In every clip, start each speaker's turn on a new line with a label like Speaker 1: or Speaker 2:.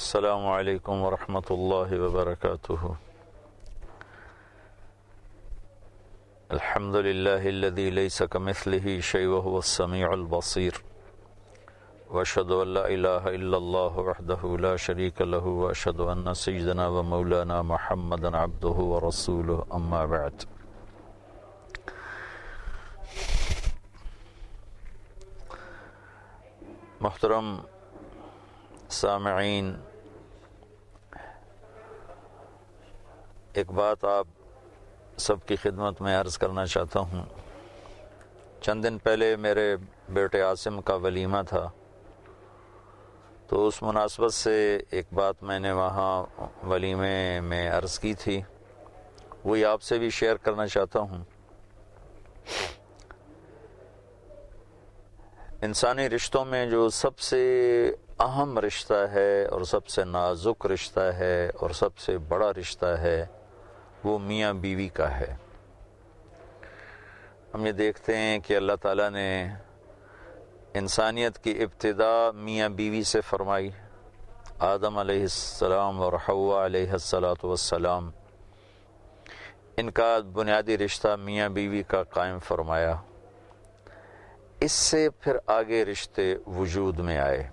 Speaker 1: السلام علیکم ورحمۃ اللہ وبرکاتہ۔ الحمد للہ الذی لیس کمثلہ شیء وہو السمیع البصیر، واشہد ان لا الہ الا اللہ وحدہ لا شریک لہ، واشہد ان سیدنا و مولانا محمدا عبدہ ورسولہ، اما بعد۔ محترم سامعین، ایک بات آپ سب کی خدمت میں عرض کرنا چاہتا ہوں۔ چند دن پہلے میرے بیٹے عاصم کا ولیمہ تھا، تو اس مناسبت سے ایک بات میں نے وہاں ولیمے میں عرض کی تھی، وہی آپ سے بھی شیئر کرنا چاہتا ہوں۔ انسانی رشتوں میں جو سب سے اہم رشتہ ہے اور سب سے نازک رشتہ ہے اور سب سے بڑا رشتہ ہے، وہ میاں بیوی کا ہے۔ ہم یہ دیکھتے ہیں کہ اللہ تعالیٰ نے انسانیت کی ابتدا میاں بیوی سے فرمائی، آدم علیہ السلام اور حوا علیہ السلام، ان کا بنیادی رشتہ میاں بیوی کا قائم فرمایا۔ اس سے پھر آگے رشتے وجود میں آئے۔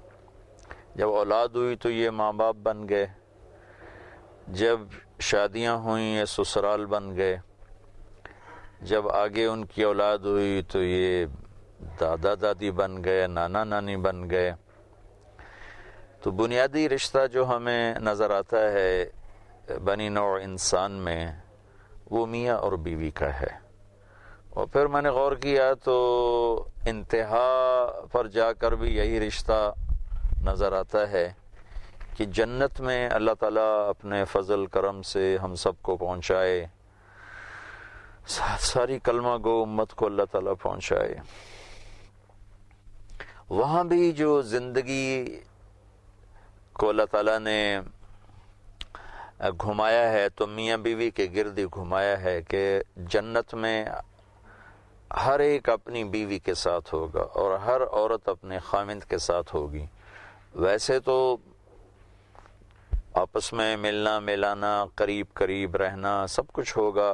Speaker 1: جب اولاد ہوئی تو یہ ماں باپ بن گئے، جب شادیاں ہوئیں یہ سسرال بن گئے، جب آگے ان کی اولاد ہوئی تو یہ دادا دادی بن گئے، نانا نانی بن گئے۔ تو بنیادی رشتہ جو ہمیں نظر آتا ہے بنی نوع انسان میں، وہ میاں اور بیوی کا ہے۔ اور پھر میں نے غور کیا تو انتہا پر جا کر بھی یہی رشتہ نظر آتا ہے کہ جنت میں اللہ تعالیٰ اپنے فضل کرم سے ہم سب کو پہنچائے، ساری کلمہ گو امت کو اللہ تعالیٰ پہنچائے۔ وہاں بھی جو زندگی کو اللہ تعالیٰ نے گھمایا ہے تو میاں بیوی کے گرد ہی گھمایا ہے کہ جنت میں ہر ایک اپنی بیوی کے ساتھ ہوگا اور ہر عورت اپنے خامند کے ساتھ ہوگی۔ ویسے تو آپس میں ملنا ملانا، قریب قریب رہنا سب کچھ ہوگا۔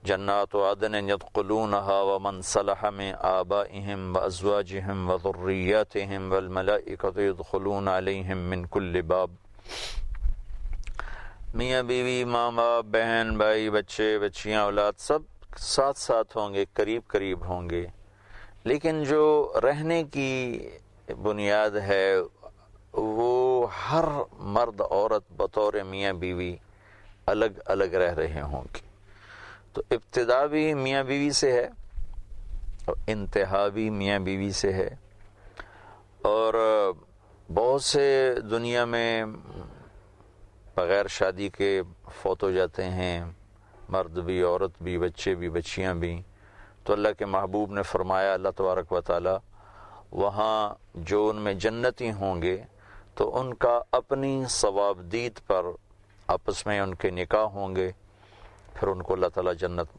Speaker 1: جنات عدن يدخلونها ومن صلح من آبائهم وازواجهم وذرياتهم والملائكة يدخلون عليهم من كل باب۔ میاں بیوی، ماں باپ، بہن بھائی، بچے بچیاں، اولاد سب ساتھ ساتھ ہوں گے، قریب قریب ہوں گے، لیکن جو رہنے کی بنیاد ہے وہ ہر مرد عورت بطور میاں بیوی الگ الگ رہ رہے ہوں گے۔ تو ابتدا بھی میاں بیوی سے ہے اور انتہا بھی میاں بیوی سے ہے۔ اور بہت سے دنیا میں بغیر شادی کے فوت ہو جاتے ہیں، مرد بھی، عورت بھی، بچے بھی، بچیاں بھی۔ تو اللہ کے محبوب نے فرمایا، اللہ تبارک و تعالی، وہاں جو ان میں جنتی ہوں گے تو ان کا اپنی ثوابدید پر آپس میں ان کے نکاح ہوں گے، پھر ان کو اللہ تعالیٰ جنت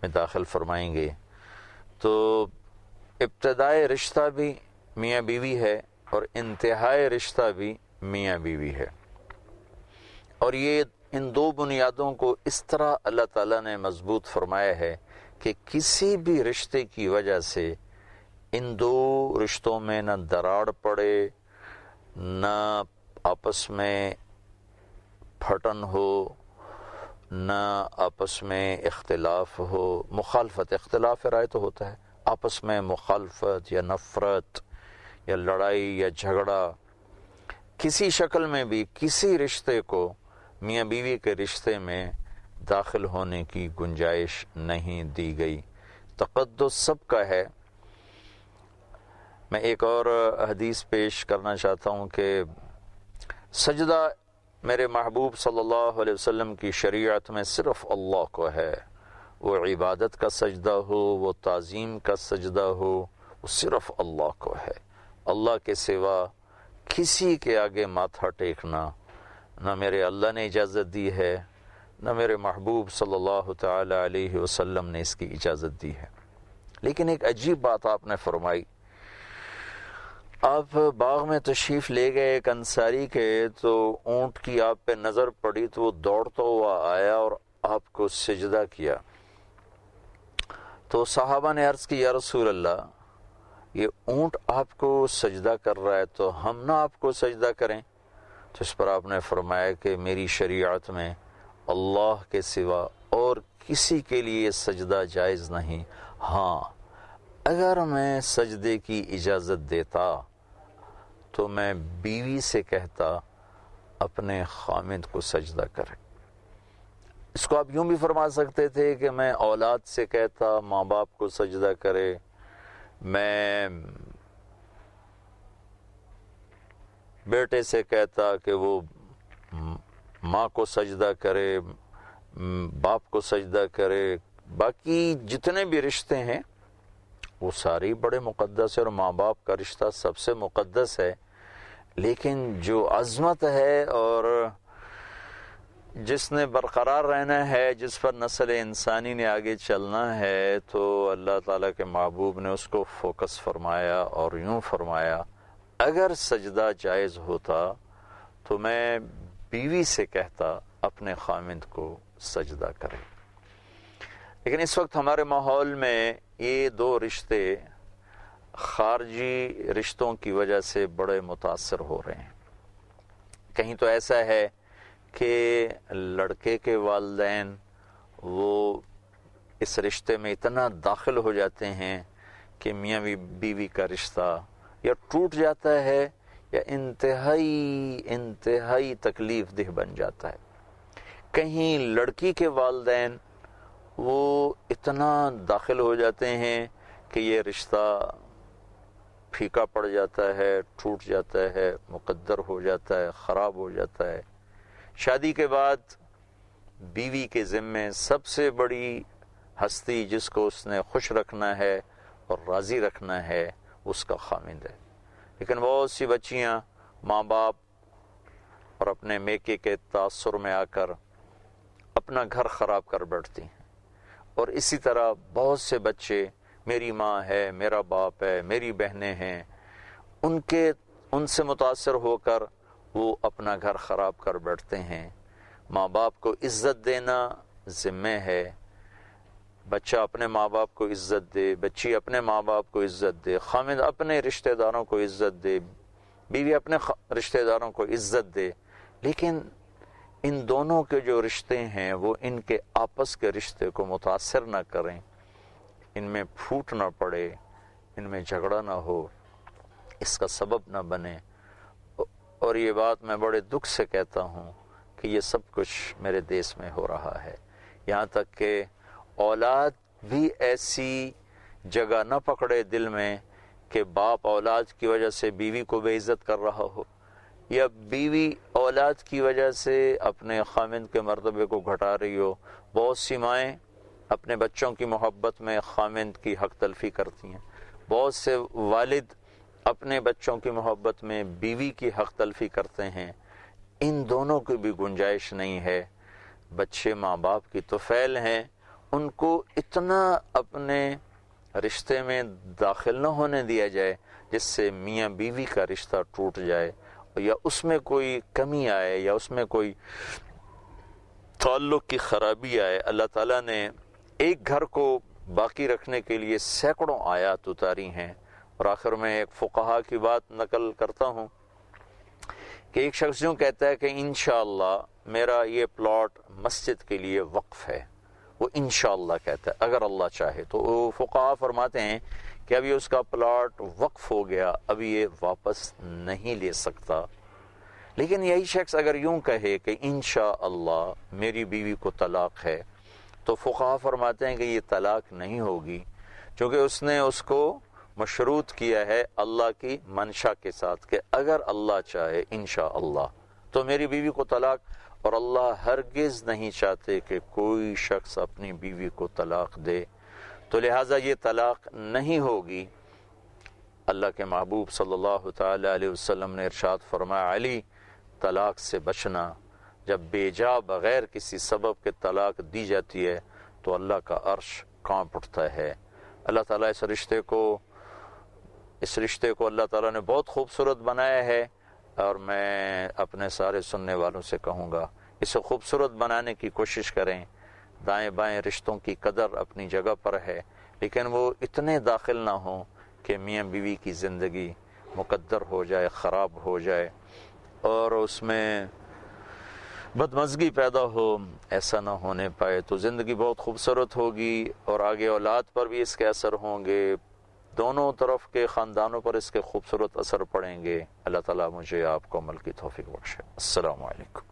Speaker 1: میں داخل فرمائیں گے۔ تو ابتدائی رشتہ بھی میاں بیوی ہے اور انتہائی رشتہ بھی میاں بیوی ہے۔ اور یہ ان دو بنیادوں کو اس طرح اللہ تعالیٰ نے مضبوط فرمایا ہے کہ کسی بھی رشتے کی وجہ سے ان دو رشتوں میں نہ دراڑ پڑے، نہ آپس میں پھٹن ہو، نہ آپس میں اختلاف ہو، مخالفت، اختلاف رائے تو ہوتا ہے، آپس میں مخالفت یا نفرت یا لڑائی یا جھگڑا کسی شکل میں بھی کسی رشتے کو میاں بیوی کے رشتے میں داخل ہونے کی گنجائش نہیں دی گئی۔ تقدس سب کا ہے۔ میں ایک اور حدیث پیش کرنا چاہتا ہوں کہ سجدہ میرے محبوب صلی اللہ علیہ وسلم کی شریعت میں صرف اللہ کو ہے۔ وہ عبادت کا سجدہ ہو، وہ تعظیم کا سجدہ ہو، وہ صرف اللہ کو ہے۔ اللہ کے سوا کسی کے آگے ماتھا ٹیکنا نہ میرے اللہ نے اجازت دی ہے، نہ میرے محبوب صلی اللہ تعالی علیہ وسلم نے اس کی اجازت دی ہے۔ لیکن ایک عجیب بات آپ نے فرمائی، آپ باغ میں تشریف لے گئے ایک انصاری کے، تو اونٹ کی آپ پہ نظر پڑی تو وہ دوڑتا ہوا آیا اور آپ کو سجدہ کیا. تو صحابہ نے عرض کی یا رسول اللہ، یہ اونٹ آپ کو سجدہ کر رہا ہے تو ہم نہ آپ کو سجدہ کریں؟ تو اس پر آپ نے فرمایا کہ میری شریعت میں اللہ کے سوا اور کسی کے لیے سجدہ جائز نہیں. ہاں، اگر میں سجدے کی اجازت دیتا تو میں بیوی سے کہتا اپنے خامند کو سجدہ کرے. اس کو آپ یوں بھی فرما سکتے تھے کہ میں اولاد سے کہتا ماں باپ کو سجدہ کرے، میں بیٹے سے کہتا کہ وہ ماں کو سجدہ کرے، باپ کو سجدہ کرے. باقی جتنے بھی رشتے ہیں وہ سارے بڑے مقدس ہیں، اور ماں باپ کا رشتہ سب سے مقدس ہے. لیکن جو عظمت ہے اور جس نے برقرار رہنا ہے، جس پر نسل انسانی نے آگے چلنا ہے، تو اللہ تعالیٰ کے محبوب نے اس کو فوکس فرمایا اور یوں فرمایا اگر سجدہ جائز ہوتا تو میں بیوی سے کہتا اپنے خامند کو سجدہ کرے. لیکن اس وقت ہمارے ماحول میں یہ دو رشتے خارجی رشتوں کی وجہ سے بڑے متاثر ہو رہے ہیں. کہیں تو ایسا ہے کہ لڑکے کے والدین وہ اس رشتے میں اتنا داخل ہو جاتے ہیں کہ میاں بیوی کا رشتہ یا ٹوٹ جاتا ہے یا انتہائی تکلیف دہ بن جاتا ہے. کہیں لڑکی کے والدین وہ اتنا داخل ہو جاتے ہیں کہ یہ رشتہ پھیکا پڑ جاتا ہے، ٹوٹ جاتا ہے، مقدر ہو جاتا ہے، خراب ہو جاتا ہے. شادی کے بعد بیوی کے ذمے سب سے بڑی ہستی جس کو اس نے خوش رکھنا ہے اور راضی رکھنا ہے اس کا خامند ہے. لیکن بہت سی بچیاں ماں باپ اور اپنے میکے کے تاثر میں آ کر اپنا گھر خراب کر بیٹھتی ہیں، اور اسی طرح بہت سے بچے میری ماں ہے، میرا باپ ہے، میری بہنیں ہیں، ان سے متاثر ہو کر وہ اپنا گھر خراب کر بیٹھتے ہیں. ماں باپ کو عزت دینا ذمہ ہے. بچہ اپنے ماں باپ کو عزت دے، بچی اپنے ماں باپ کو عزت دے، خامد اپنے رشتہ داروں کو عزت دے، بیوی اپنے رشتہ داروں کو عزت دے. لیکن ان دونوں کے جو رشتے ہیں وہ ان کے آپس کے رشتے کو متاثر نہ کریں، ان میں پھوٹ نہ پڑے، ان میں جھگڑا نہ ہو، اس کا سبب نہ بنے. اور یہ بات میں بڑے دکھ سے کہتا ہوں کہ یہ سب کچھ میرے دیس میں ہو رہا ہے. یہاں تک کہ اولاد بھی ایسی جگہ نہ پکڑے دل میں کہ باپ اولاد کی وجہ سے بیوی کو بے عزت کر رہا ہو، یا بیوی اولاد کی وجہ سے اپنے خامند کے مرتبے کو گھٹا رہی ہو. بہت سی مائیں اپنے بچوں کی محبت میں خامند کی حق تلفی کرتی ہیں، بہت سے والد اپنے بچوں کی محبت میں بیوی کی حق تلفی کرتے ہیں. ان دونوں کی بھی گنجائش نہیں ہے. بچے ماں باپ کی طفیل ہیں، ان کو اتنا اپنے رشتے میں داخل نہ ہونے دیا جائے جس سے میاں بیوی کا رشتہ ٹوٹ جائے یا اس میں کوئی کمی آئے یا اس میں کوئی تعلق کی خرابی آئے. اللہ تعالیٰ نے ایک گھر کو باقی رکھنے کے لیے سینکڑوں آیات اتاری ہیں. اور آخر میں ایک فقہا کی بات نقل کرتا ہوں کہ ایک شخص یوں کہتا ہے کہ انشاءاللہ میرا یہ پلاٹ مسجد کے لیے وقف ہے. وہ انشاءاللہ کہتا ہے، اگر اللہ چاہے. تو وہ فقہا فرماتے ہیں کہ ابھی اس کا پلاٹ وقف ہو گیا، ابھی یہ واپس نہیں لے سکتا. لیکن یہی شخص اگر یوں کہے کہ انشاءاللہ میری بیوی کو طلاق ہے، تو فقہا فرماتے ہیں کہ یہ طلاق نہیں ہوگی، چونکہ اس نے اس کو مشروط کیا ہے اللہ کی منشا کے ساتھ کہ اگر اللہ چاہے انشاءاللہ تو میری بیوی کو طلاق. اور اللہ ہرگز نہیں چاہتے کہ کوئی شخص اپنی بیوی کو طلاق دے، تو لہٰذا یہ طلاق نہیں ہوگی. اللہ کے محبوب صلی اللہ تعالی علیہ وسلم نے ارشاد فرمایا، علی طلاق سے بچنا. جب بے جا بغیر کسی سبب کے طلاق دی جاتی ہے تو اللہ کا عرش کانپ اٹھتا ہے. اللہ تعالیٰ اس رشتے کو اس رشتے کو اللہ تعالیٰ نے بہت خوبصورت بنایا ہے، اور میں اپنے سارے سننے والوں سے کہوں گا اسے خوبصورت بنانے کی کوشش کریں۔ دائیں بائیں رشتوں کی قدر اپنی جگہ پر ہے، لیکن وہ اتنے داخل نہ ہوں کہ میاں بیوی کی زندگی مقدر ہو جائے، خراب ہو جائے اور اس میں بدمزگی پیدا ہو۔ ایسا نہ ہونے پائے تو زندگی بہت خوبصورت ہوگی، اور آگے اولاد پر بھی اس کے اثر ہوں گے، دونوں طرف کے خاندانوں پر اس کے خوبصورت اثر پڑیں گے۔ اللہ تعالیٰ مجھے آپ کو عمل کی توفیق بخشے۔ السلام علیکم۔